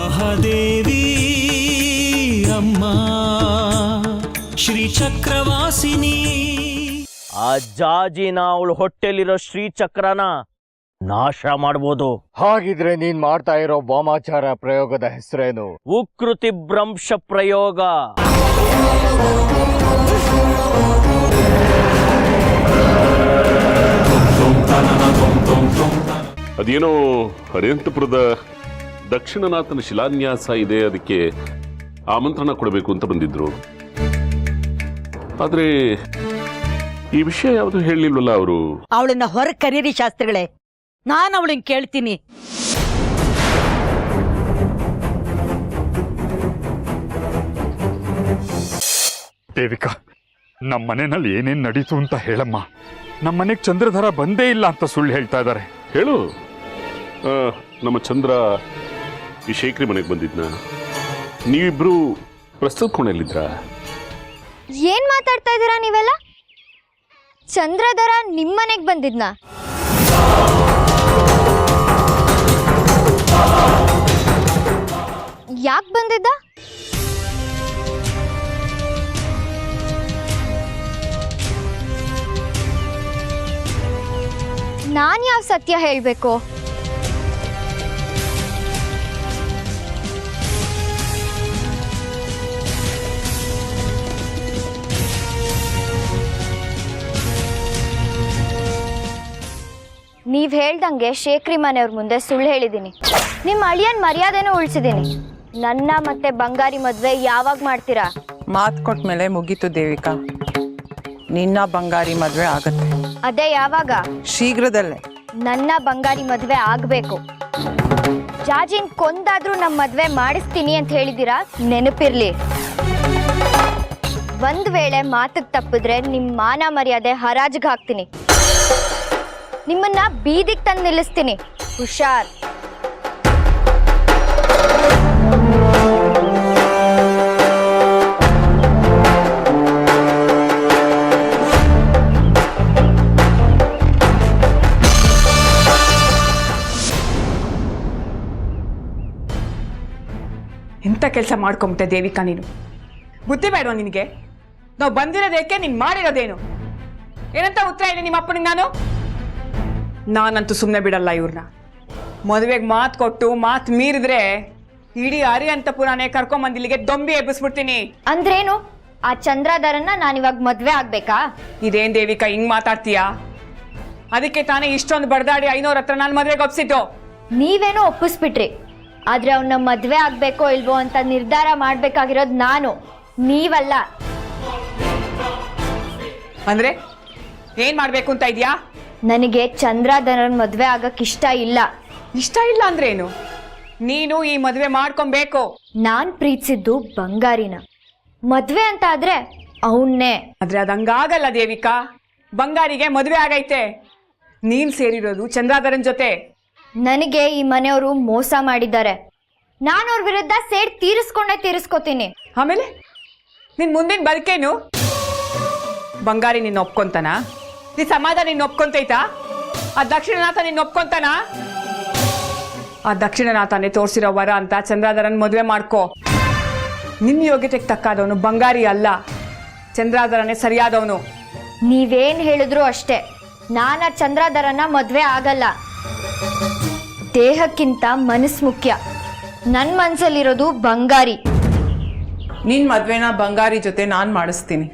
ಮಹಾದೇವಿ ಅಮ್ಮ ಶ್ರೀಚಕ್ರವಾಸಿನಿ. ಆ ಜಾಜಿನ ಅವಳು ಹೊಟ್ಟೆಲಿರೋ ಶ್ರೀಚಕ್ರನ ನಾಶ ಮಾಡ್ಬೋದು. ಹಾಗಿದ್ರೆ ನೀನ್ ಮಾಡ್ತಾ ಇರೋ ವಾಮಾಚಾರ ಪ್ರಯೋಗದ ಹೆಸರೇನು? ಉಕೃತಿ ಭ್ರಂಶ ಪ್ರಯೋಗ. ಅದೇನೋ ಹರಿಯಂತಪುರದ ದಕ್ಷಿಣನಾಥನ ಶಿಲಾನ್ಯಾಸ ಇದೆ, ಅದಕ್ಕೆ ಆಮಂತ್ರಣ ಕೊಡಬೇಕು ಅಂತ ಬಂದಿದ್ರು. ಆದ್ರೆ ಈ ವಿಷಯ ಯಾವುದು ಹೇಳಿಲ್ವಲ್ಲ ಅವರು. ಅವಳನ್ನ ಹೊರ ಕರೀರಿ ಶಾಸ್ತ್ರಿಗಳೇ, ನಾನು ಅವಳನ್ನ ಕೇಳ್ತೀನಿ. ದೇವಿಕಾ, ನಮ್ಮ ಮನೆಯಲ್ಲಿ ಏನೇನ್ ನಡೀತು ಅಂತ ಹೇಳಮ್ಮ. ನಮ್ಮ ಮನೆಗೆ ಚಂದ್ರಧರ ಬಂದೇ ಇಲ್ಲ ಅಂತ ಸುಳ್ಳು ಹೇಳ್ತಾ ಇದ್ದಾರೆ. ಹೇಳು. ನಮ್ಮ ಚಂದ್ರ ಈ ಶೇಖರಿ ಮನೆಗೆ ಬಂದಿದ್ನ? ನೀವಿಬ್ರು ಪ್ರಸ್ತುತ ಕೋಣೆಯಲ್ಲಿದ್ರ? ಏನ್ ಮಾತಾಡ್ತಾ ಇದ್ದೀರಾ ನೀವೆಲ್ಲ? ಚಂದ್ರಧರ ನಿಮ್ಮನೆಗೆ ಬಂದಿದ್ನ? ಯಾಕೆ ಬಂದಿದ್ದ? ನಾನ್ ಯಾವ ಸತ್ಯ ಹೇಳ್ಬೇಕು? ನೀವ್ ಹೇಳ್ದಂಗೆ ಶೇಖರಿ ಮನೆಯವ್ರ ಮುಂದೆ ಸುಳ್ಳು ಹೇಳಿದ್ದೀನಿ. ನಿಮ್ಮ ಅಳಿಯನ್ ಮರ್ಯಾದೆನೂ ಉಳಿಸಿದ್ದೀನಿ. ನನ್ನ ಮತ್ತೆ ಬಂಗಾರಿ ಮದ್ವೆ ಯಾವಾಗ ಮಾಡ್ತೀರಾ? ಮಾತು ಕೊಟ್ಟ ಮೇಲೆ ಮುಗೀತು ದೇವಿಕಾ, ನಿನ್ನ ಬಂಗಾರಿ ಮದ್ವೆ ಆಗತ್ತೆ. ಅದೇ ಯಾವಾಗ? ಶೀಘ್ರದಲ್ಲೇ. ನನ್ನ ಬಂಗಾರಿ ಮದ್ವೆ ಆಗ್ಬೇಕು. ಜಾಜಿನ್ ಕೊಂದಾದ್ರೂ ನಮ್ಮ ಮದ್ವೆ ಮಾಡಿಸ್ತೀನಿ ಅಂತ ಹೇಳಿದ್ದೀರಾ, ನೆನಪಿರ್ಲಿ. ಒಂದ್ ವೇಳೆ ಮಾತಿಗೆ ತಪ್ಪಿದ್ರೆ ನಿಮ್ ಮಾನ ಮರ್ಯಾದೆ ಹರಾಜಿಗೆ ಹಾಕ್ತೀನಿ. ನಿಮ್ಮನ್ನ ಬೀದಿಗೆ ತಂದು ನಿಲ್ಲಿಸ್ತೀನಿ. ಹುಷಾರ್. ಎಂಥ ಕೆಲಸ ಮಾಡ್ಕೊಂಬಿಟ್ಟೆ ದೇವಿಕಾ ನೀನು. ಬುದ್ಧಿ ಬೇಡವಾ ನಿನಗೆ? ನಾವು ಬಂದಿರೋದೇಕೆ, ನೀನು ಮಾಡಿರೋದೇನು? ಏನಂತ ಉತ್ತರ ಹೇಳಿ ನಿಮ್ಮ ಅಪ್ಪನಿಗೆ ನಾನಂತೂ ಸುಮ್ಮನೆ ಬಿಡಲ್ಲ ಇವ್ರನ್ನ. ಮದುವೆಗೆ ಮಾತು ಕೊಟ್ಟು ಮಾತು ಮೀರಿದ್ರೆ ಇಡೀ ಹರಿಯಂತಪುರನೇ ಕರ್ಕೊಂಬಂದು ಇಲ್ಲಿಗೆ ದೊಂಬಿ ಎಬ್ಬಿಸ್ಬಿಡ್ತೀನಿ. ಅಂದ್ರೇನು? ಆ ಚಂದ್ರಧರನ್ನ ನಾನಿವಾಗ ಮದ್ವೆ ಆಗ್ಬೇಕಾ? ಇದೇನ್ ದೇವಿಕಾ ಹಿಂಗ್ ಮಾತಾಡ್ತೀಯಾ? ಅದಕ್ಕೆ ತಾನೇ ಇಷ್ಟೊಂದು ಬಡ್ದಾಡಿ 500 ಹತ್ರ ನಾನು ಮದ್ವೆಗೆ ಒಪ್ಸಿದ್ದು. ನೀವೇನೋ ಒಪ್ಪಿಸ್ಬಿಟ್ರಿ, ಆದ್ರೆ ಅವನ್ನ ಮದ್ವೆ ಆಗ್ಬೇಕೋ ಇಲ್ವೋ ಅಂತ ನಿರ್ಧಾರ ಮಾಡ್ಬೇಕಾಗಿರೋದು ನಾನು, ನೀವಲ್ಲ. ಅಂದ್ರೆ ಏನ್ ಮಾಡ್ಬೇಕು ಅಂತ ಇದ್ಯಾ? ನನಗೆ ಚಂದ್ರಧರನ್ ಮದ್ವೆ ಆಗಕ್ ಇಷ್ಟ ಇಲ್ಲ. ಇಷ್ಟ ಇಲ್ಲ ಅಂದ್ರೆ ಏನು? ನೀನು ಈ ಮದ್ವೆ ಮಾಡ್ಕೊಬೇಕು. ನಾನ್ ಪ್ರೀತಿಸಿದ್ದು ಬಂಗಾರಿನ. ಮದ್ವೆ ಅಂತ ಆದ್ರೆ ಅವನ್ನೇ. ಆದ್ರೆ ಅದಂಗಾಗಲ್ಲ ದೇವಿಕಾ. ಬಂಗಾರಿಗೆ ಮದ್ವೆ ಆಗೈತೆ, ನೀನ್ ಸೇರಿರೋದು ಚಂದ್ರಧರನ್ ಜೊತೆ. ನನಗೆ ಈ ಮನೆಯವರು ಮೋಸ ಮಾಡಿದ್ದಾರೆ. ನಾನು ಅವ್ರ ವಿರುದ್ಧ ಸೇಡ್ ತೀರಿಸ್ಕೋತೀನಿ. ಆಮೇಲೆ ನಿನ್ ಮುಂದಿನ ಬದುಕೇನು? ಬಂಗಾರಿ ನಿನ್ನ ಒಪ್ಕೊಂತಾನ? ಈ ಸಮಾಜ ನಿನ್ನ ಒಪ್ಕೊಂತೈತಾ? ಆ ದಕ್ಷಿಣನಾಥ ನಿನ್ನ ಒಪ್ಕೊಂತಾನ? ಆ ದಕ್ಷಿಣನಾಥನೇ ತೋರಿಸಿರೋ ವರ ಅಂತ ಚಂದ್ರಧರನ್ ಮದುವೆ ಮಾಡ್ಕೋ. ನಿನ್ನ ಯೋಗ್ಯತೆಗೆ ತಕ್ಕಾದವನು ಬಂಗಾರಿ ಅಲ್ಲ, ಚಂದ್ರಧರನೇ ಸರಿಯಾದವನು. ನೀವೇನ್ ಹೇಳಿದ್ರು ಅಷ್ಟೇ, ನಾನ ಚಂದ್ರಧರನ ಮದ್ವೆ ಆಗಲ್ಲ. ದೇಹಕ್ಕಿಂತ ಮನಸ್ಸು ಮುಖ್ಯ. ನನ್ನ ಮನ್ಸಲ್ಲಿರೋದು ಬಂಗಾರಿ. ನಿನ್ ಮದ್ವೆನ ಬಂಗಾರಿ ಜೊತೆ ನಾನ್ ಮಾಡಿಸ್ತೀನಿ.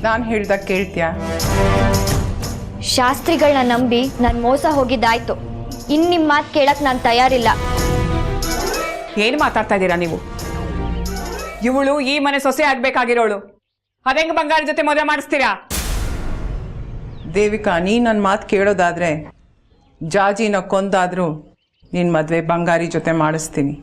ನಾನು ಹೇಳ್ದಾಗ ಕೇಳ್ತೀಯಾ? ಶಾಸ್ತ್ರಿಗಳನ್ನ ನಂಬಿ ನಾನು ಮೋಸ ಹೋಗಿದ್ದಾಯ್ತು. ಇನ್ ನಿಮ್ ಮಾತು ಕೇಳಕ್ ನಾನು ತಯಾರಿಲ್ಲ. ಏನು ಮಾತಾಡ್ತಾ ಇದ್ದೀರಾ ನೀವು? ಇವಳು ಈ ಮನೆ ಸೊಸೆ ಆಗ್ಬೇಕಾಗಿರೋಳು, ಅದೆಂಗ ಬಂಗಾರಿ ಜೊತೆ ಮದುವೆ ಮಾಡಿಸ್ತೀರಾ? ದೇವಿಕಾ, ನೀ ನನ್ನ ಮಾತು ಕೇಳೋದಾದ್ರೆ ಜಾಜಿನ ಕೊಂದಾದ್ರೂ ನಿನ್ನ ಮದುವೆ ಬಂಗಾರಿ ಜೊತೆ ಮಾಡಿಸ್ತೀನಿ.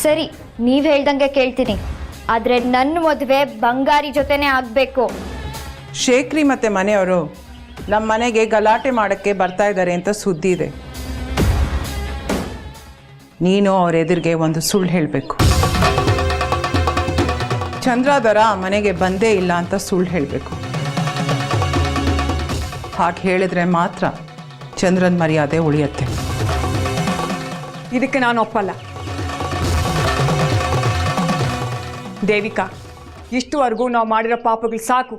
ಸರಿ, ನೀವ್ ಹೇಳ್ದಂಗೆ ಕೇಳ್ತೀನಿ. ಆದ್ರೆ ನನ್ನ ಮದುವೆ ಬಂಗಾರಿ ಜೊತೆನೇ ಆಗ್ಬೇಕು. ಶೇಖರಿ ಮತ್ತೆ ಮನೆಯವರು ನಮ್ಮ ಮನೆಗೆ ಗಲಾಟೆ ಮಾಡೋಕ್ಕೆ ಬರ್ತಾ ಇದ್ದಾರೆ ಅಂತ ಸುದ್ದಿ ಇದೆ. ನೀನು ಅವ್ರ ಎದುರಿಗೆ ಒಂದು ಸುಳ್ಳು ಹೇಳಬೇಕು. ಚಂದ್ರಾಧರ ಮನೆಗೆ ಬಂದೇ ಇಲ್ಲ ಅಂತ ಸುಳ್ಳು ಹೇಳಬೇಕು. ಹಾಗೆ ಹೇಳಿದ್ರೆ ಮಾತ್ರ ಚಂದ್ರನ್ ಮರ್ಯಾದೆ ಉಳಿಯತ್ತೆ. ಇದಕ್ಕೆ ನಾನು ಒಪ್ಪಲ್ಲ. ದೇವಿಕಾ, ಇಷ್ಟುವರೆಗೂ ನಾವು ಮಾಡಿರೋ ಪಾಪಗಳು ಸಾಕು.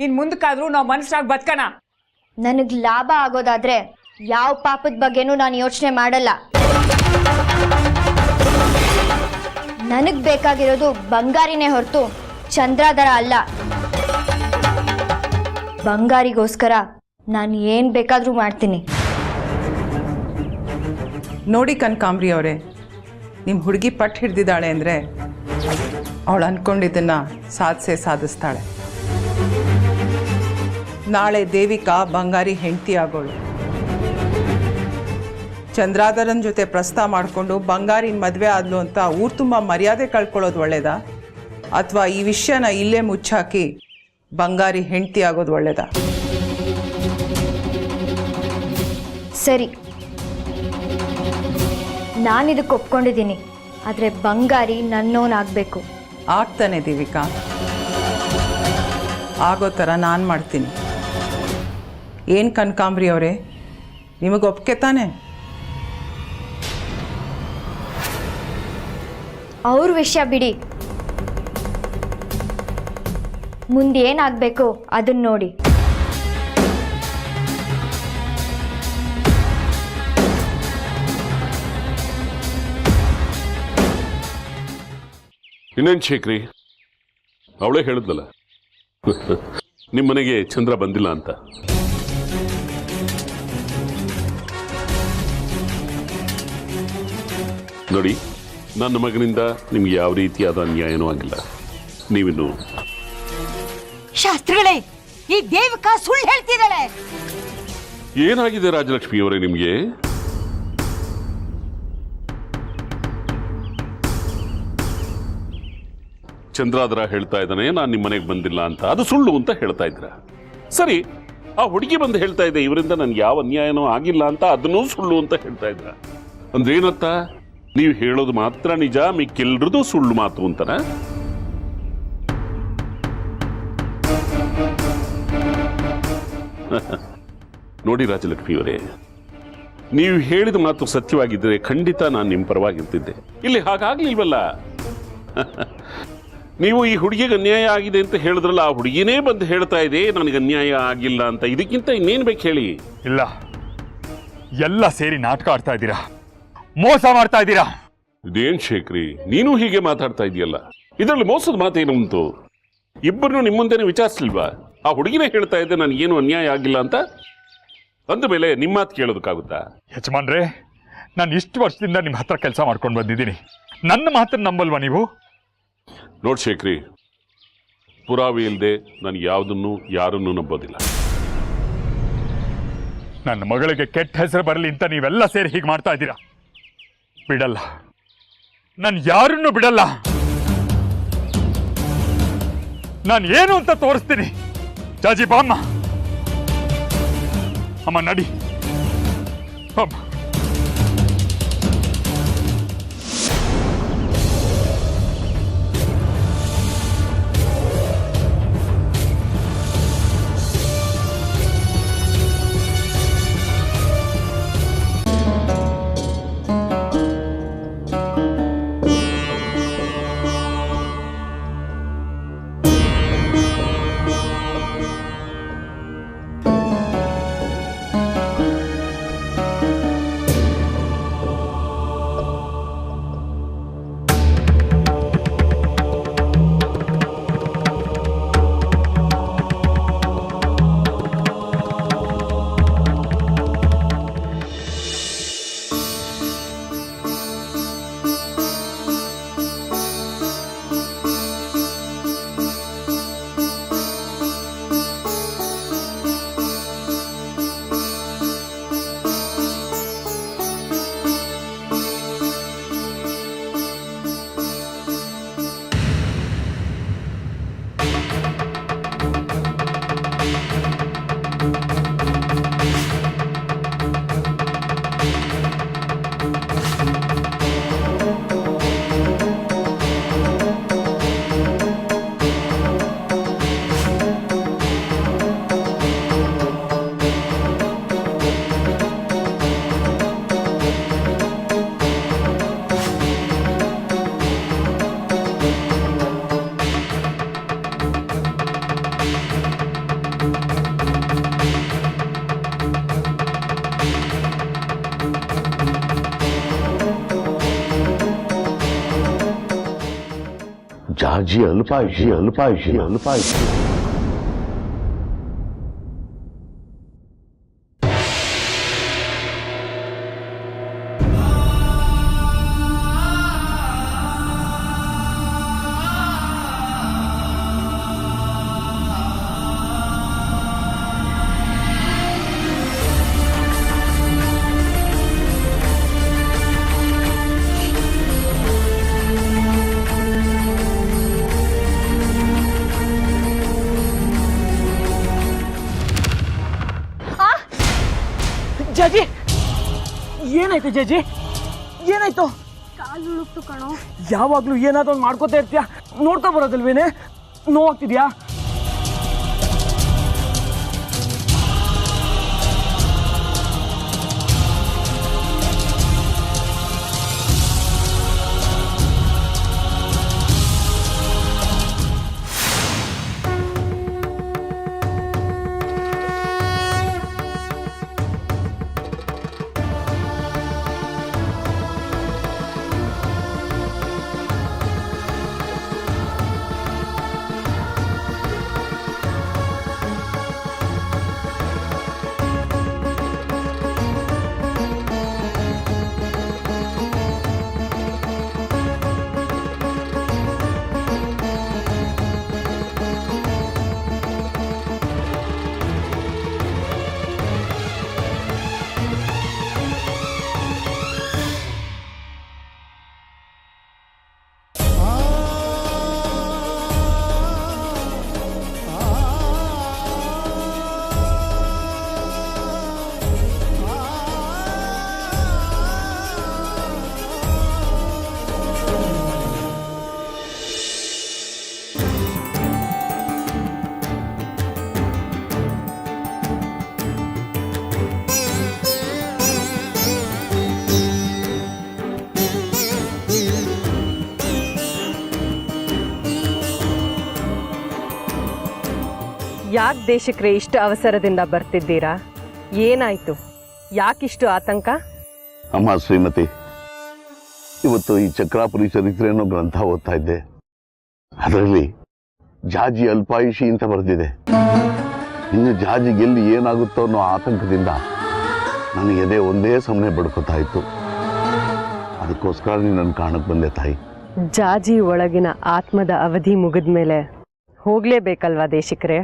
ಇನ್ನು ಮುಂದಕ್ಕಾದ್ರೂ ನಾವು ಮನುಷ್ಯರಾಗಿ ಬದುಕೋಣ. ನನಗೆ ಲಾಭ ಆಗೋದಾದ್ರೆ ಯಾವ ಪಾಪದ ಬಗ್ಗೆನೂ ನಾನು ಯೋಚನೆ ಮಾಡಲ್ಲ. ನನಗೆ ಬೇಕಾಗಿರೋದು ಬಂಗಾರಿನೇ ಹೊರತು ಚಂದ್ರಾಧರ ಅಲ್ಲ. ಬಂಗಾರಿಗೋಸ್ಕರ ನಾನು ಏನು ಬೇಕಾದರೂ ಮಾಡ್ತೀನಿ. ನೋಡಿ ಕನಕಾಂಬ್ರಿ ಅವರೇ, ನಿಮ್ಮ ಹುಡುಗಿ ಪಟ್ಟು ಹಿಡ್ದಿದ್ದಾಳೆ ಅಂದರೆ ಅವಳು ಅಂದ್ಕೊಂಡಿದ್ದನ್ನು ಸಾಧಿಸ್ತಾಳೆ. ನಾಳೆ ದೇವಿಕಾ ಬಂಗಾರಿ ಹೆಂಡತಿ ಆಗೋಳು. ಚಂದ್ರಾಧರನ್ ಜೊತೆ ಪ್ರಸ್ತಾವ ಮಾಡಿಕೊಂಡು ಬಂಗಾರಿನ ಮದುವೆ ಆದ್ಲು ಅಂತ ಊರು ತುಂಬ ಮರ್ಯಾದೆ ಕಳ್ಕೊಳ್ಳೋದು ಒಳ್ಳೇದಾ, ಅಥವಾ ಈ ವಿಷಯನ ಇಲ್ಲೇ ಮುಚ್ಚಾಕಿ ಬಂಗಾರಿ ಹೆಂಡತಿ ಆಗೋದು ಒಳ್ಳೇದಾ? ಸರಿ, ನಾನಿದಕ್ಕೆ ಒಪ್ಕೊಂಡಿದ್ದೀನಿ. ಆದರೆ ಬಂಗಾರಿ ನನ್ನೋನಾಗಬೇಕು. ಆಗ್ತಾನೆ ದೇವಿಕಾ, ಆಗೋ ಥರ ನಾನು ಮಾಡ್ತೀನಿ. ಏನು ಕನಕಾಂಬ್ರಿ ಅವರೇ, ನಿಮಗೆ ಒಪ್ಕೆ ತಾನೆ? ಅವ್ರ ವಿಷಯ ಬಿಡಿ, ಮುಂದೆ ಏನಾಗಬೇಕು ಅದನ್ನ ನೋಡಿ. ಇನ್ನೇನು ಶೇಖರಿ, ಅವಳೇ ಹೇಳಿದ್ಲಲ್ಲ ನಿಮ್ಮನೆಗೆ ಚಂದ್ರ ಬಂದಿಲ್ಲ ಅಂತ. ನೋಡಿ, ನನ್ನ ಮಗನಿಂದ ನಿಮ್ಗೆ ಯಾವ ರೀತಿಯಾದ ಅನ್ಯಾಯನೂ ಆಗಿಲ್ಲ. ನೀವಿನ್ನು ಶಾಸ್ತ್ರಿಗಳೇ, ಈ ದೇವಿಕಾ ಸುಳ್ಳು ಹೇಳ್ತಿದ್ದಾಳೆ. ಏನಾಗಿದೆ ರಾಜಲಕ್ಷ್ಮಿ ಅವರೇ ನಿಮ್ಗೆ? ಚಂದ್ರಾಧರ ಹೇಳ್ತಾ ಇದ್ದಾನೆ ನಾನು ನಿಮ್ಮ ಮನೆಗೆ ಬಂದಿಲ್ಲ ಅಂತ. ಅದು ಸುಳ್ಳು ಅಂತ ಹೇಳ್ತಾ ಇದ್ರ. ಸರಿ, ಆ ಹುಡುಗಿ ಬಂದು ಹೇಳ್ತಾ ಇದೆ ಇವರಿಂದ ನನ್ಗೆ ಯಾವ ಅನ್ಯಾಯನೂ ಆಗಿಲ್ಲ ಅಂತ. ಅದನ್ನೂ ಸುಳ್ಳು ಅಂತ ಹೇಳ್ತಾ ಇದ್ರ. ಅಂದ್ರೆ ಏನರ್ಥ? ನೀವು ಹೇಳೋದು ಮಾತ್ರ ನಿಜ, ಮಿಕ್ಕೆಲ್ರದು ಸುಳ್ಳು ಮಾತು ಅಂತನ? ನೋಡಿ ರಾಜಲಕ್ಷ್ಮಿ ಅವರೇ, ನೀವು ಹೇಳಿದ ಮಾತು ಸತ್ಯವಾಗಿದ್ದರೆ ಖಂಡಿತ ನಾನು ನಿಮ್ಮ ಪರವಾಗಿರ್ತಿದ್ದೆ. ಇಲ್ಲಿ ಹಾಗಾಗ್ಲಿಲ್ವಲ್ಲ. ನೀವು ಈ ಹುಡುಗಿಗೆ ಅನ್ಯಾಯ ಆಗಿದೆ ಅಂತ ಹೇಳಿದ್ರಲ್ಲ, ಆ ಹುಡುಗಿನೇ ಬಂದು ಹೇಳ್ತಾ ಇದೆ ನನಗೆ ಅನ್ಯಾಯ ಆಗಿಲ್ಲ ಅಂತ. ಇದಕ್ಕಿಂತ ಇನ್ನೇನು ಬೇಕು ಹೇಳಿ? ಇಲ್ಲ, ಎಲ್ಲ ಸೇರಿ ನಾಟಕ ಆಡ್ತಾ ಇದ್ದೀರಾ, ಮೋಸ ಮಾಡ್ತಾ ಇದ್ದೀರಾ. ಇದೇನ್ ಶೇಖರಿ, ನೀನು ಹೀಗೆ ಮಾತಾಡ್ತಾ ಇದೆಯಲ್ಲ, ಇದರಲ್ಲಿ ಮೋಸದ ಮಾತೇನು ಉಂಟು? ಇಬ್ಬರನ್ನು ನಿಮ್ಮ ಮುಂದೆನೇ ವಿಚಾರಿಸಲಿಲ್ವಾ? ಆ ಹುಡುಗಿನೇ ಹೇಳ್ತಾ ಇದ್ದೆ ನನಗೇನು ಅನ್ಯಾಯ ಆಗಿಲ್ಲ ಅಂತ. ಅಂದ ಮೇಲೆ ನಿಮ್ಮ ಮಾತು ಕೇಳೋದಕ್ಕಾಗುತ್ತಾ? ಯಜಮಾನ್ರೆ, ನಾನು ಇಷ್ಟು ವರ್ಷದಿಂದ ನಿಮ್ಮ ಹತ್ರ ಕೆಲಸ ಮಾಡ್ಕೊಂಡು ಬಂದಿದ್ದೀನಿ. ನನ್ನ ಮಾತನ್ನು ನಂಬಲ್ವಾ ನೀವು? ನೋಡ್ ಶೇಖರಿ, ಪುರಾವೆ ಇಲ್ಲದೆ ನಾನು ಯಾವುದನ್ನು ಯಾರನ್ನೂ ನಂಬೋದಿಲ್ಲ. ನನ್ನ ಮಗಳಿಗೆ ಕೆಟ್ಟ ಹೆಸರು ಬರಲಿ ಅಂತ ನೀವೆಲ್ಲ ಸೇರಿ ಹೀಗೆ ಮಾಡ್ತಾ ಇದ್ದೀರಾ. ಬಿಡಲ್ಲ, ನಾನು ಯಾರನ್ನೂ ಬಿಡಲ್ಲ. ನಾನು ಏನು ಅಂತ ತೋರಿಸ್ತೀನಿ. ಜಾಜಿ ಬಾಮ್ಮ, ಅಮ್ಮ ನಡಿ ಅಮ್ಮ. ಜಾಜಿ ಅಲ್ಪಾಯುಷಿ ಜಾಜಿ ಏನಾಯ್ತು ಜಾಜಿ ಏನಾಯ್ತು? ಕಾಲು ಕಣೋ. ಯಾವಾಗ್ಲೂ ಏನಾದ್ರು ಒಂದು ಮಾಡ್ಕೋತಾ ಇರ್ತೀಯ, ನೋಡ್ತಾ ಬರೋದಲ್ವೇನೆ? ನೋವಾಗ್ತಿದ್ಯಾ? ಯಾಕೆ ದೇಶಕ್ರೆ ಇಷ್ಟು ಅವಸರದಿಂದ ಬರ್ತಿದ್ದೀರಾ? ಏನಾಯ್ತು? ಯಾಕಿಷ್ಟು ಆತಂಕ? ಅಮ್ಮ ಶ್ರೀಮತಿ, ಇವತ್ತು ಈ ಚಕ್ರಾಪುರಿ ಚರಿತ್ರೆ ಅನ್ನೋ ಗ್ರಂಥ ಓದ್ತಾ ಇದ್ದೆ. ಅದರಲ್ಲಿ ಜಾಜಿ ಅಲ್ಪಾಯುಷಿ ಅಂತ ಬರೆದಿದೆ. ಇನ್ನು ಜಾಜಿಗೆಲ್ಲಿ ಏನಾಗುತ್ತೋ ಅನ್ನೋ ಆತಂಕದಿಂದ ನನ್ನ ಎದೆ ಒಂದೇ ಸಮನೆ ಬಡ್ಕೋತಾ ಇತ್ತು. ಅದಕ್ಕೋಸ್ಕರ ನನ್ನ ಕಾಣಕ್ಕೆ ಬಂದೆ ತಾಯಿ. ಜಾಜಿ ಒಳಗಿನ ಆತ್ಮದ ಅವಧಿ ಮುಗಿದ್ಮೇಲೆ ಹೋಗ್ಲೇಬೇಕಲ್ವಾ ದೇಶಿಕರೇ?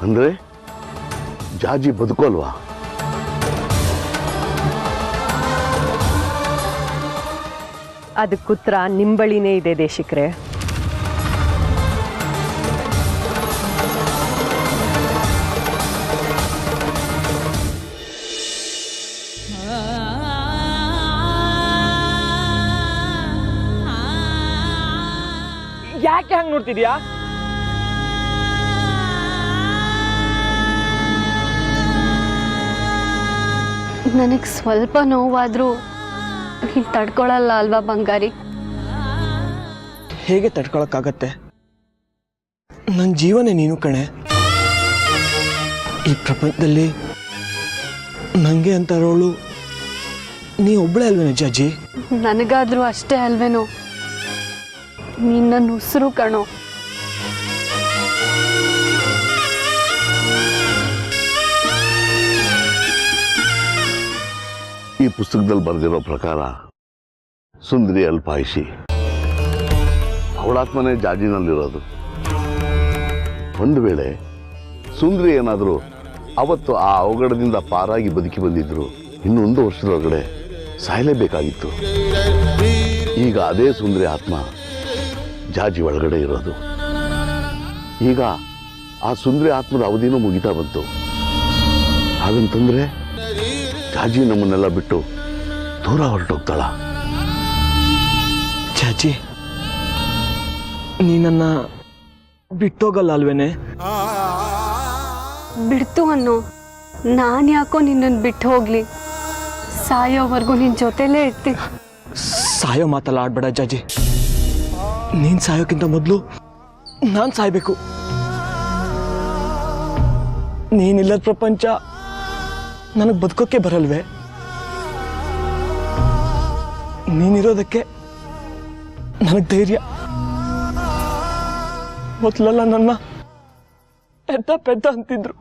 ಅಂದ್ರೆ ಜಾಜಿ ಬದುಕೋಲ್ವಾ? ಅದಕ್ಕುತ್ತರ ನಿಂಬಳಿನೇ ಇದೆ ದೇಶಿಕರೇ. ಯಾಕೆ ಹಂಗ್ ನೋಡ್ತಿದ್ಯಾ? ನನಗೆ ಸ್ವಲ್ಪ ನೋವಾದರೂ ನೀನು ತಡ್ಕೊಳಲ್ಲ ಅಲ್ವಾ ಬಂಗಾರಿ? ಹೇಗೆ ತಡ್ಕೊಳಕ್ಕಾಗತ್ತೆ? ನನ್ನ ಜೀವನೇ ನೀನು ಕಣೆ. ಈ ಪ್ರಪಂಚದಲ್ಲಿ ನನಗೆ ಅಂತಾರೋಳು ನೀ ಒಬ್ಬಳೇ ಅಲ್ವೇನೋ ಜಾಜಿ? ನನಗಾದ್ರೂ ಅಷ್ಟೇ ಅಲ್ವೇನೋ. ನೀನು ನನ್ನ ಉಸಿರು ಕಣೋ. ಈ ಪುಸ್ತಕದಲ್ಲಿ ಬರೆದಿರೋ ಪ್ರಕಾರ ಸುಂದರಿ ಅಲ್ಪಾಯುಷಿ, ಅವಳಾತ್ಮನೇ ಜಾಜಿನಲ್ಲಿರೋದು. ಒಂದು ವೇಳೆ ಸುಂದರಿ ಏನಾದರೂ ಅವತ್ತು ಆ ಅವಘಡದಿಂದ ಪಾರಾಗಿ ಬದುಕಿ ಬಂದಿದ್ರು, ಇನ್ನೊಂದು ವರ್ಷದೊಳಗಡೆ ಸಾಯಲೇಬೇಕಾಗಿತ್ತು. ಈಗ ಅದೇ ಸುಂದರಿ ಆತ್ಮ ಜಾಜಿ ಒಳಗಡೆ ಇರೋದು. ಈಗ ಆ ಸುಂದರಿ ಆತ್ಮದ ಅವಧಿನೂ ಮುಗಿತಾ ಬಂತು. ಹಾಗಂತಂದ್ರೆ ಜಾಜಿ ನಮ್ಮನ್ನೆಲ್ಲ ಬಿಟ್ಟು ದೂರ ಹೊರಟೋಗ್ತಾಳ. ಜಾಜಿ, ನೀ ನನ್ನ ಬಿಟ್ಟೋಗಲ್ಲ ಅಲ್ವೇನೆ? ಬಿಡ್ತು ಅನ್ನೋ, ನಾನು ಯಾಕೋ ನಿನ್ನನ್ನು ಬಿಟ್ಟು ಹೋಗ್ಲಿ? ಸಾಯೋವರೆಗೂ ನಿನ್ನ ಜೊತೆಲೇ ಇರ್ತೀನಿ. ಸಾಯೋ ಮಾತಲ್ಲ ಆಡ್ಬೇಡ ಜಾಜಿ. ನೀನು ಸಾಯೋಕ್ಕಿಂತ ಮೊದಲು ನಾನು ಸಾಯ್ಬೇಕು. ನೀನಿಲ್ಲದ ಪ್ರಪಂಚ ನನಗೆ ಬದುಕೋಕ್ಕೆ ಬರಲ್ವೇ? ನೀನಿರೋದಕ್ಕೆ ನನಗೆ ಧೈರ್ಯ. ಮೊದಲೆಲ್ಲ ನನ್ನ ಪೆದ್ದ ಪೆದ್ದ ಅಂತಿದ್ರು.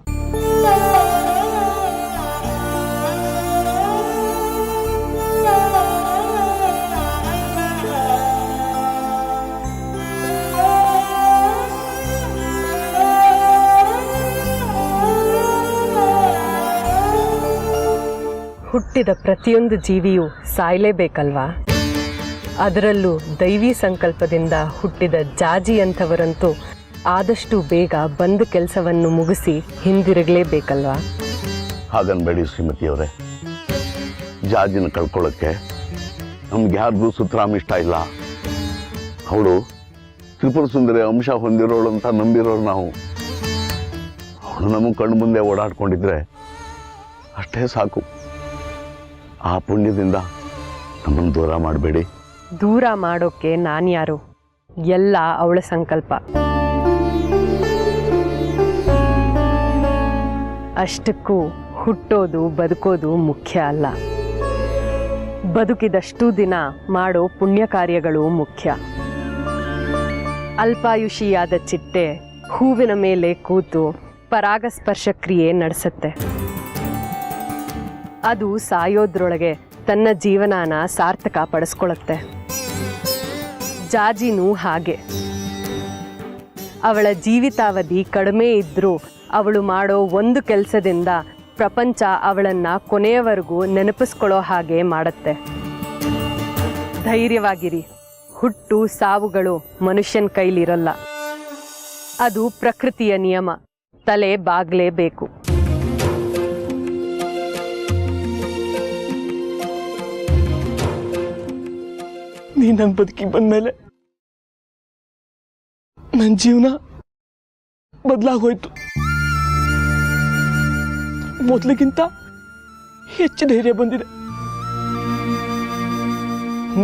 ಹುಟ್ಟಿದ ಪ್ರತಿಯೊಂದು ಜೀವಿಯೂ ಸಾಯಲೇಬೇಕಲ್ವಾ? ಅದರಲ್ಲೂ ದೈವಿ ಸಂಕಲ್ಪದಿಂದ ಹುಟ್ಟಿದ ಜಾಜಿ ಅಂಥವರಂತೂ ಆದಷ್ಟು ಬೇಗ ಬಂದ ಕೆಲಸವನ್ನು ಮುಗಿಸಿ ಹಿಂದಿರುಗಲೇಬೇಕಲ್ವಾ? ಹಾಗನ್ಬೇಡಿ ಶ್ರೀಮತಿಯವರೇ. ಜಾಜಿನ ಕಳ್ಕೊಳ್ಳೋಕ್ಕೆ ನಮ್ಗೆ ಯಾರಿಗೂ ಸುತರಾಮ್ ಇಷ್ಟ ಇಲ್ಲ. ಅವಳು ತ್ರಿಪುರ ಸುಂದರಿ ಅಂಶ ಹೊಂದಿರೋಳು ಅಂತ ನಂಬಿರೋರು ನಾವು. ಅವಳು ನಮಗೆ ಕಣ್ಣು ಮುಂದೆ ಓಡಾಡ್ಕೊಂಡಿದ್ರೆ ಅಷ್ಟೇ ಸಾಕು. ಆ ಪುಣ್ಯದಿಂದ ನಮ್ಮನ್ನು ದೂರ ಮಾಡಬೇಡಿ. ದೂರ ಮಾಡೋಕ್ಕೆ ನಾನ್ಯಾರು? ಎಲ್ಲ ಅವಳ ಸಂಕಲ್ಪ. ಅಷ್ಟಕ್ಕೂ ಹುಟ್ಟೋದು ಬದುಕೋದು ಮುಖ್ಯ ಅಲ್ಲ. ಬದುಕಿದಷ್ಟು ದಿನ ಮಾಡೋ ಪುಣ್ಯ ಕಾರ್ಯಗಳು ಮುಖ್ಯ. ಅಲ್ಪಾಯುಷಿಯಾದ ಚಿಟ್ಟೆ ಹೂವಿನ ಮೇಲೆ ಕೂತು ಪರಾಗಸ್ಪರ್ಶ ಕ್ರಿಯೆ ನಡೆಸುತ್ತೆ. ಅದು ಸಾಯೋದ್ರೊಳಗೆ ತನ್ನ ಜೀವನಾನ ಸಾರ್ಥಕ ಪಡಿಸ್ಕೊಳ್ಳುತ್ತೆ. ಜಾಜಿನೂ ಹಾಗೆ. ಅವಳ ಜೀವಿತಾವಧಿ ಕಡಿಮೆ ಇದ್ರೂ ಅವಳು ಮಾಡೋ ಒಂದು ಕೆಲಸದಿಂದ ಪ್ರಪಂಚ ಅವಳನ್ನ ಕೊನೆಯವರೆಗೂ ನೆನಪಿಸ್ಕೊಳ್ಳೋ ಹಾಗೆ ಮಾಡುತ್ತೆ. ಧೈರ್ಯವಾಗಿರಿ. ಹುಟ್ಟು ಸಾವುಗಳು ಮನುಷ್ಯನ ಕೈಲಿರಲ್ಲ. ಅದು ಪ್ರಕೃತಿಯ ನಿಯಮ. ತಲೆ ಬಾಗ್ಲೇಬೇಕು. ನೀ ನನ್ನ ಬದುಕಿ ಬಂದ್ಮೇಲೆ ನನ್ನ ಜೀವನ ಬದಲಾಗೋಯ್ತು. ಮೊದಲಿಗಿಂತ ಹೆಚ್ಚು ಧೈರ್ಯ ಬಂದಿದೆ.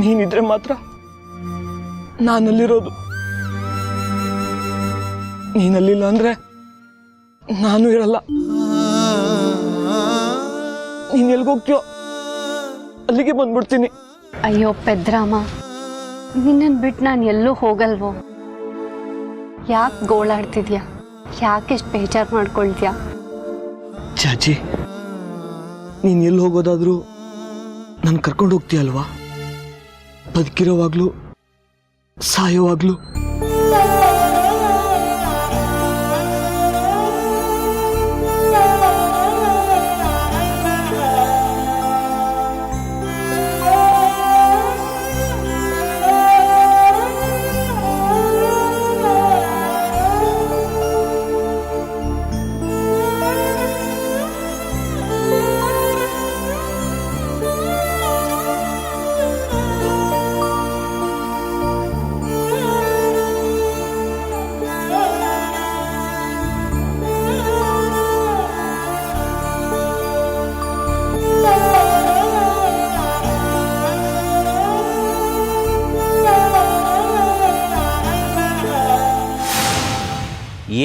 ನೀನಿದ್ರೆ ಮಾತ್ರ ನಾನಲ್ಲಿರೋದು. ನೀನಲ್ಲಿಲ್ಲ ಅಂದ್ರೆ ನಾನು ಇರಲ್ಲ. ನೀನ್ ಎಲ್ಗೋಗ್ತೀಯೋ ಅಲ್ಲಿಗೆ ಬಂದ್ಬಿಡ್ತೀನಿ. ಅಯ್ಯೋ ಪೆದ್ರಾಮ, ನಿನ್ನನ್ನು ಬಿಟ್ಟು ನಾನು ಎಲ್ಲೂ ಹೋಗಲ್ವೋ? ಯಾಕೆ ಗೋಳಾಡ್ತಿದ್ಯಾ? ಯಾಕೆಷ್ಟು ಬೇಜಾರು ಮಾಡ್ಕೊಳ್ತೀಯಾ? ಚಾಚಿ, ನೀನು ಎಲ್ಲಿ ಹೋಗೋದಾದ್ರೂ ನಾನು ಕರ್ಕೊಂಡು ಹೋಗ್ತೀಯಲ್ವಾ? ಬದುಕಿರೋವಾಗ್ಲೂ ಸಾಯೋವಾಗ್ಲೂ.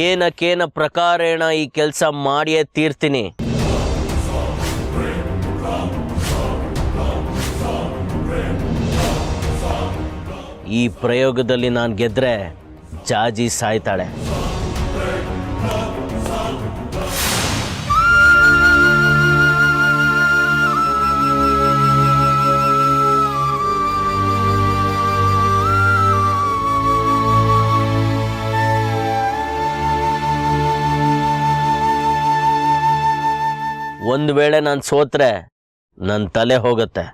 ಏನಕ್ಕೇನ ಪ್ರಕಾರೇಣ ಈ ಕೆಲಸ ಮಾಡಿಯೇ ತೀರ್ತೀನಿ. ಈ ಪ್ರಯೋಗದಲ್ಲಿ ನಾನು ಗೆದ್ರೆ ಜಾಜಿ ಸಾಯ್ತಾಳೆ. ಒಂದು ವೇಳೆ ನಾನು ಸೋತ್ರೆ ನನ್ನ ತಲೆ ಹೋಗುತ್ತೆ.